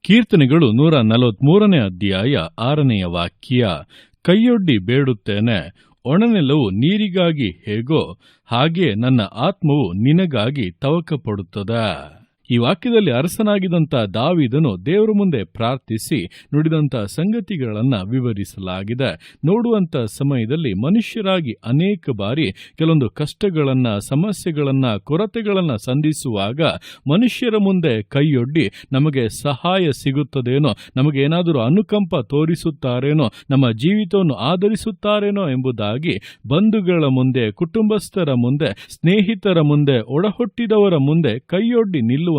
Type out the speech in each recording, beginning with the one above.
ಕೀರ್ತನೆಗಳು 143 ಅಧ್ಯಾಯ 6 ವಾಕ್ಯ. ಕೈಯೊಡ್ಡಿ ಬೇಡುತ್ತೇನೆ, ಒಣನೆಲವು ನೀರಿಗಾಗಿ ಹೇಗೋ ಹಾಗೆ ನನ್ನ ಆತ್ಮವು ನಿನಗಾಗಿ ತವಕಪಡುತ್ತದೆ. ಈ ವಾಕ್ಯದಲ್ಲಿ ಅರಸನಾಗಿದ್ದಂಥ ದಾವೀದನು ದೇವರ ಮುಂದೆ ಪ್ರಾರ್ಥಿಸಿ ನುಡಿದಂಥ ಸಂಗತಿಗಳನ್ನ ವಿವರಿಸಲಾಗಿದೆ. ನೋಡುವಂಥ ಸಮಯದಲ್ಲಿ ಮನುಷ್ಯರಾಗಿ ಅನೇಕ ಬಾರಿ ಕೆಲವೊಂದು ಕಷ್ಟಗಳನ್ನ, ಸಮಸ್ಯೆಗಳನ್ನ, ಕೊರತೆಗಳನ್ನ ಸಂಧಿಸುವಾಗ ಮನುಷ್ಯರ ಮುಂದೆ ಕೈಯೊಡ್ಡಿ ನಮಗೆ ಸಹಾಯ ಸಿಗುತ್ತದೇನೋ, ನಮಗೆ ಏನಾದರೂ ಅನುಕಂಪ ತೋರಿಸುತ್ತಾರೇನೋ, ನಮ್ಮ ಜೀವಿತವನ್ನು ಆಧರಿಸುತ್ತಾರೇನೋ ಎಂಬುದಾಗಿ ಬಂಧುಗಳ ಮುಂದೆ, ಕುಟುಂಬಸ್ಥರ ಮುಂದೆ, ಸ್ನೇಹಿತರ ಮುಂದೆ, ಒಡಹುಟ್ಟಿದವರ ಮುಂದೆ ಕೈಯೊಡ್ಡಿ ನಿಲ್ಲುವಂತವರು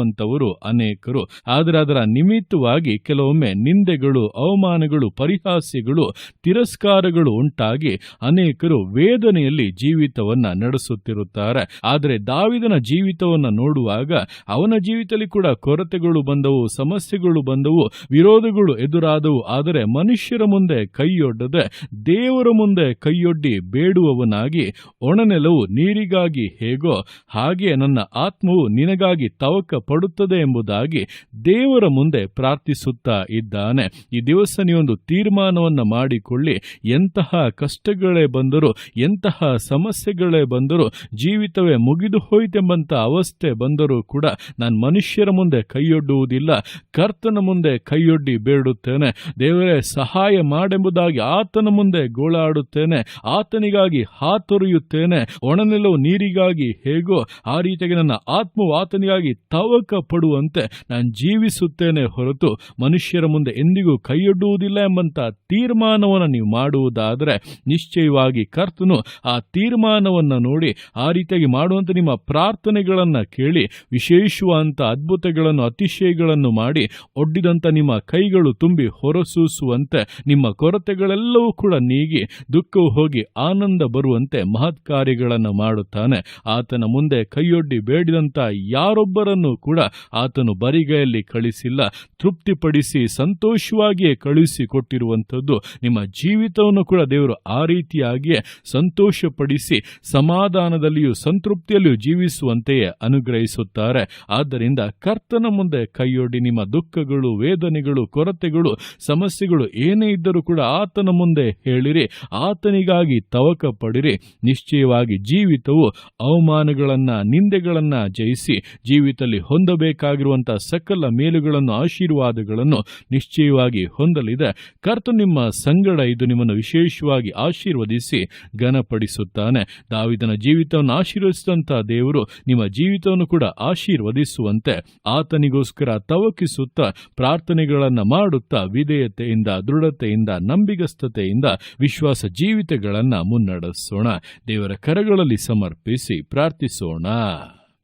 ಅನೇಕರು. ಆದರೆ ಅದರ ನಿಮಿತ್ತವಾಗಿ ಕೆಲವೊಮ್ಮೆ ನಿಂದೆಗಳು, ಅವಮಾನಗಳು, ಪರಿಹಾಸ್ಯಗಳು, ತಿರಸ್ಕಾರಗಳು ಉಂಟಾಗಿ ಅನೇಕರು ವೇದನೆಯಲ್ಲಿ ಜೀವಿತವನ್ನ ನಡೆಸುತ್ತಿರುತ್ತಾರೆ. ಆದರೆ ದಾವೀದನ ಜೀವಿತವನ್ನ ನೋಡುವಾಗ ಅವನ ಜೀವಿತದಲ್ಲಿ ಕೂಡ ಕೊರತೆಗಳು ಬಂದವು, ಸಮಸ್ಯೆಗಳು ಬಂದವು, ವಿರೋಧಗಳು ಎದುರಾದವು. ಆದರೆ ಮನುಷ್ಯರ ಮುಂದೆ ಕೈಯೊಡ್ಡದೆ ದೇವರ ಮುಂದೆ ಕೈಯೊಡ್ಡಿ ಬೇಡುವವನಾಗಿ, ಒಣನೆಲವು ನೀರಿಗಾಗಿ ಹೇಗೋ ಹಾಗೆ ನನ್ನ ಆತ್ಮವು ನಿನಗಾಗಿ ತವಕ ಪಡುತ್ತದೆ ಎಂಬುದಾಗಿ ದೇವರ ಮುಂದೆ ಪ್ರಾರ್ಥಿಸುತ್ತಾ ಇದ್ದಾನೆ. ಈ ದಿವಸ ನೀವೊಂದು ತೀರ್ಮಾನವನ್ನು ಮಾಡಿಕೊಳ್ಳಿ. ಎಂತಹ ಕಷ್ಟಗಳೇ ಬಂದರೂ, ಎಂತಹ ಸಮಸ್ಯೆಗಳೇ ಬಂದರೂ, ಜೀವಿತವೇ ಮುಗಿದು ಹೋಯಿತೆಂಬಂಥ ಅವಸ್ಥೆ ಬಂದರೂ ಕೂಡ ನಾನು ಮನುಷ್ಯರ ಮುಂದೆ ಕೈಯೊಡ್ಡುವುದಿಲ್ಲ, ಕರ್ತನ ಮುಂದೆ ಕೈಯೊಡ್ಡಿ ಬೇಡುತ್ತೇನೆ. ದೇವರೇ ಸಹಾಯ ಮಾಡೆಂಬುದಾಗಿ ಆತನ ಮುಂದೆ ಗೋಳಾಡುತ್ತೇನೆ, ಆತನಿಗಾಗಿ ಹಾತೊರೆಯುತ್ತೇನೆ. ಒಣನೆಲವು ನೀರಿಗಾಗಿ ಹೇಗೋ ಆ ರೀತಿಯಾಗಿ ನನ್ನ ಆತ್ಮವು ಆತನಿಗಾಗಿ ತವಕ ಪಡುವಂತೆ ನಾನು ಜೀವಿಸುತ್ತೇನೆ ಹೊರತು ಮನುಷ್ಯರ ಮುಂದೆ ಎಂದಿಗೂ ಕೈಯೊಡ್ಡುವುದಿಲ್ಲ ಎಂಬಂತ ತೀರ್ಮಾನವನ್ನು ನೀವು ಮಾಡುವುದಾದರೆ ನಿಶ್ಚಯವಾಗಿ ಕರ್ತನು ಆ ತೀರ್ಮಾನವನ್ನು ನೋಡಿ ಆ ರೀತಿಯಾಗಿ ಮಾಡುವಂತೆ ನಿಮ್ಮ ಪ್ರಾರ್ಥನೆಗಳನ್ನು ಕೇಳಿ ವಿಶೇಷವಾದಂಥ ಅದ್ಭುತಗಳನ್ನು, ಅತಿಶಯಗಳನ್ನು ಮಾಡಿ ಒಡ್ಡಿದಂಥ ನಿಮ್ಮ ಕೈಗಳು ತುಂಬಿ ಹೊರಸೂಸುವಂತೆ, ನಿಮ್ಮ ಕೊರತೆಗಳೆಲ್ಲವೂ ಕೂಡ ನೀಗಿ ದುಃಖವು ಹೋಗಿ ಆನಂದ ಬರುವಂತೆ ಮಹತ್ ಕಾರ್ಯಗಳನ್ನು ಮಾಡುತ್ತಾನೆ. ಆತನ ಮುಂದೆ ಕೈಯೊಡ್ಡಿ ಬೇಡಿದಂಥ ಯಾರೊಬ್ಬರನ್ನು ಕೂಡ ಆತನು ಬರಿಗೈಯಲ್ಲಿ ಕಳಿಸಿಲ್ಲ. ತೃಪ್ತಿಪಡಿಸಿ ಸಂತೋಷವಾಗಿಯೇ ಕಳುಹಿಸಿಕೊಟ್ಟಿರುವಂಥದ್ದು ನಿಮ್ಮ ಜೀವಿತವನ್ನು ಕೂಡ ದೇವರು ಆ ರೀತಿಯಾಗಿಯೇ ಸಂತೋಷಪಡಿಸಿ ಸಮಾಧಾನದಲ್ಲಿಯೂ ಸಂತೃಪ್ತಿಯಲ್ಲಿಯೂ ಜೀವಿಸುವಂತೆಯೇ ಅನುಗ್ರಹಿಸುತ್ತಾರೆ. ಆದ್ದರಿಂದ ಕರ್ತನ ಮುಂದೆ ಕೈಯೊಡ್ಡಿ ನಿಮ್ಮ ದುಃಖಗಳು, ವೇದನೆಗಳು, ಕೊರತೆಗಳು, ಸಮಸ್ಯೆಗಳು ಏನೇ ಇದ್ದರೂ ಕೂಡ ಆತನ ಮುಂದೆ ಹೇಳಿರಿ, ಆತನಿಗಾಗಿ ತವಕ ಪಡಿರಿ. ನಿಶ್ಚಯವಾಗಿ ಜೀವಿತವು ಅವಮಾನಗಳನ್ನ, ನಿಂದೆಗಳನ್ನ ಜಯಿಸಿ ಜೀವಿತದಲ್ಲಿ ಹೊಂದಬೇಕಾಗಿರುವಂತಹ ಸಕಲ ಮೇಲುಗಳನ್ನು, ಆಶೀರ್ವಾದಗಳನ್ನು ನಿಶ್ಚಯವಾಗಿ ಹೊಂದಲಿದೆ. ಕರ್ತನು ನಿಮ್ಮ ಸಂಗಡ ಇದು ನಿಮ್ಮನ್ನು ವಿಶೇಷವಾಗಿ ಆಶೀರ್ವದಿಸಿ ಘನಪಡಿಸುತ್ತಾನೆ. ದಾವೀದನ ಜೀವಿತವನ್ನು ಆಶೀರ್ವದಿಸಿದಂತಹ ದೇವರು ನಿಮ್ಮ ಜೀವಿತವನ್ನು ಕೂಡ ಆಶೀರ್ವದಿಸುವಂತೆ ಆತನಿಗೋಸ್ಕರ ತವಕಿಸುತ್ತಾ ಪ್ರಾರ್ಥನೆಗಳನ್ನು ಮಾಡುತ್ತಾ ವಿಧೇಯತೆಯಿಂದ, ದೃಢತೆಯಿಂದ, ನಂಬಿಗಸ್ತತೆಯಿಂದ ವಿಶ್ವಾಸ ಜೀವಿತಗಳನ್ನು ಮುನ್ನಡೆಸೋಣ. ದೇವರ ಕರಗಳಲ್ಲಿ ಸಮರ್ಪಿಸಿ ಪ್ರಾರ್ಥಿಸೋಣ.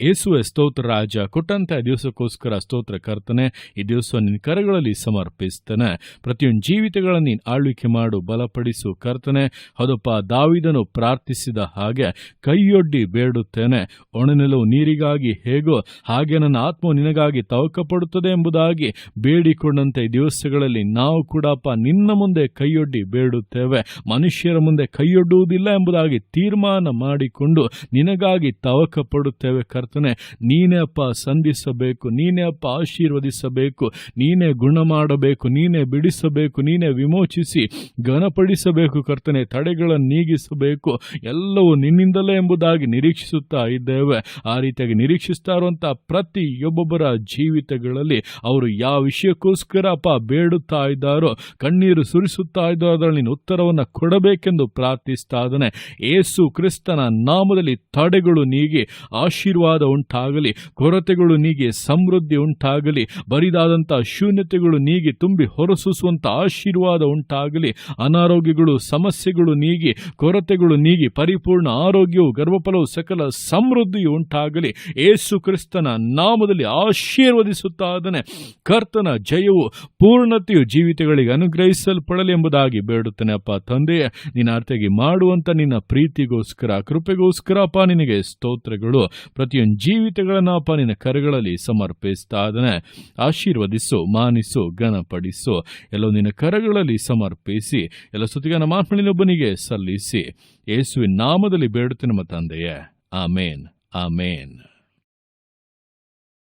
ಯೇಸುವೆ ಸ್ತೋತ್ರ ರಾಜ, ಕೊಟ್ಟಂತ ದಿವಸಕ್ಕೋಸ್ಕರ ಸ್ತೋತ್ರ ಕರ್ತನೆ. ಈ ದಿವಸ ನಿನ್ನ ಕರಗಳಲ್ಲಿ ಸಮರ್ಪಿಸ್ತೇನೆ. ಪ್ರತಿಯೊಂದು ಜೀವಿತಗಳನ್ನು ನೀನು ಆಳ್ವಿಕೆ ಮಾಡು, ಬಲಪಡಿಸು ಕರ್ತನೆ. ಹೌದಪ್ಪ, ದಾವೀದನು ಪ್ರಾರ್ಥಿಸಿದ ಹಾಗೆ ಕೈಯೊಡ್ಡಿ ಬೇಡುತ್ತೇನೆ. ಒಣನೆಲವು ನೀರಿಗಾಗಿ ಹೇಗೋ ಹಾಗೆ ನನ್ನ ಆತ್ಮವು ನಿನಗಾಗಿ ತವಕ ಪಡುತ್ತದೆ ಎಂಬುದಾಗಿ ಬೇಡಿಕೊಂಡಂತೆ ಈ ದಿವಸಗಳಲ್ಲಿ ನಾವು ಕೂಡಪ್ಪ ನಿನ್ನ ಮುಂದೆ ಕೈಯೊಡ್ಡಿ ಬೇಡುತ್ತೇವೆ. ಮನುಷ್ಯರ ಮುಂದೆ ಕೈಯೊಡ್ಡುವುದಿಲ್ಲ ಎಂಬುದಾಗಿ ತೀರ್ಮಾನ ಮಾಡಿಕೊಂಡು ನಿನಗಾಗಿ ತವಕ ಪಡುತ್ತೇವೆ ಕರ್ತನೆ. ನೀನೇ ಅಪ್ಪ ಸಂಧಿಸಬೇಕು, ನೀನೇ ಅಪ್ಪ ಆಶೀರ್ವದಿಸಬೇಕು, ನೀನೇ ಗುಣ ಮಾಡಬೇಕು, ನೀನೇ ಬಿಡಿಸಬೇಕು, ನೀನೇ ವಿಮೋಚಿಸಿ ಘನಪಡಿಸಬೇಕು ಕರ್ತನೆ. ತಡೆಗಳನ್ನು ನೀಗಿಸಬೇಕು, ಎಲ್ಲವೂ ನಿನ್ನಿಂದಲೇ ಎಂಬುದಾಗಿ ನಿರೀಕ್ಷಿಸುತ್ತಾ ಇದ್ದೇವೆ. ಆ ರೀತಿಯಾಗಿ ನಿರೀಕ್ಷಿಸ್ತಾ ಇರುವಂತಹ ಪ್ರತಿಯೊಬ್ಬೊಬ್ಬರ ಜೀವಿತಗಳಲ್ಲಿ ಅವರು ಯಾವ ವಿಷಯಕ್ಕೋಸ್ಕರ ಅಪ್ಪ ಬೇಡುತ್ತಾ ಇದ್ದಾರೋ, ಕಣ್ಣೀರು ಸುರಿಸುತ್ತಾ ಇದ್ದಾರೋ ಅದರಲ್ಲಿ ನೀನು ಉತ್ತರವನ್ನು ಕೊಡಬೇಕೆಂದು ಪ್ರಾರ್ಥಿಸ್ತಾ ಇದ್ದಾನೆ. ಯೇಸು ಕ್ರಿಸ್ತನ ನಾಮದಲ್ಲಿ ತಡೆಗಳು ನೀಗಿ ಆಶೀರ್ವಾದ ಉಂಟಾಗಲಿ, ಕೊರತೆಗಳು ನೀಗಿ ಸಮೃದ್ಧಿ ಉಂಟಾಗಲಿ, ಬರಿದಾದಂಥ ಶೂನ್ಯತೆಗಳು ನೀಗಿ ತುಂಬಿ ಹೊರಸೂಸುವಂಥ ಆಶೀರ್ವಾದ ಉಂಟಾಗಲಿ, ಅನಾರೋಗ್ಯಗಳು, ಸಮಸ್ಯೆಗಳು ನೀಗಿ, ಕೊರತೆಗಳು ನೀಗಿ ಪರಿಪೂರ್ಣ ಆರೋಗ್ಯವು, ಗರ್ಭಫಲವು, ಸಕಲ ಸಮೃದ್ಧಿಯು ಉಂಟಾಗಲಿ. ಯೇಸು ಕ್ರಿಸ್ತನ ನಾಮದಲ್ಲಿ ಆಶೀರ್ವದಿಸುತ್ತಾ ಇದ್ದಾನೆ. ಕರ್ತನ ಜಯವು, ಪೂರ್ಣತೆಯು ಜೀವಿತಗಳಿಗೆ ಅನುಗ್ರಹಿಸಲ್ಪಡಲಿ ಎಂಬುದಾಗಿ ಬೇಡುತ್ತೇನೆ. ಅಪ್ಪ ತಂದೆಯೇ, ನಿನ್ನ ಅರ್ಥವಾಗಿ ಮಾಡುವಂಥ ನಿನ್ನ ಪ್ರೀತಿಗೋಸ್ಕರ, ಕೃಪೆಗೋಸ್ಕರ ಅಪ್ಪ ನಿನಗೆ ಸ್ತೋತ್ರಗಳು. ಪ್ರತಿಯೊಂದು ಜೀವಿತಗಳನ್ನು ಅಪ್ಪ ನಿನ್ನ ಕರಗಳಲ್ಲಿ ಸಮರ್ಪಿಸ್ತಾ ಇದ್ದಾನೆ. ಆಶೀರ್ವದಿಸು, ಮಾನಿಸು, ಘನಪಡಿಸು. ಎಲ್ಲೋ ನಿನ್ನ ಕರಗಳಲ್ಲಿ ಸಮರ್ಪಿಸಿ ಎಲ್ಲ ಸ್ತುತಿಗಳನ್ನು ಮಾತನಾಡಿನೊಬ್ಬನಿಗೆ ಸಲ್ಲಿಸಿ ಯೇಸುವಿನ ನಾಮದಲ್ಲಿ ಬೇಡುತ್ತೇನೆ ನಮ್ಮ ತಂದೆಯೇ. ಆಮೇನ್, ಆಮೇನ್.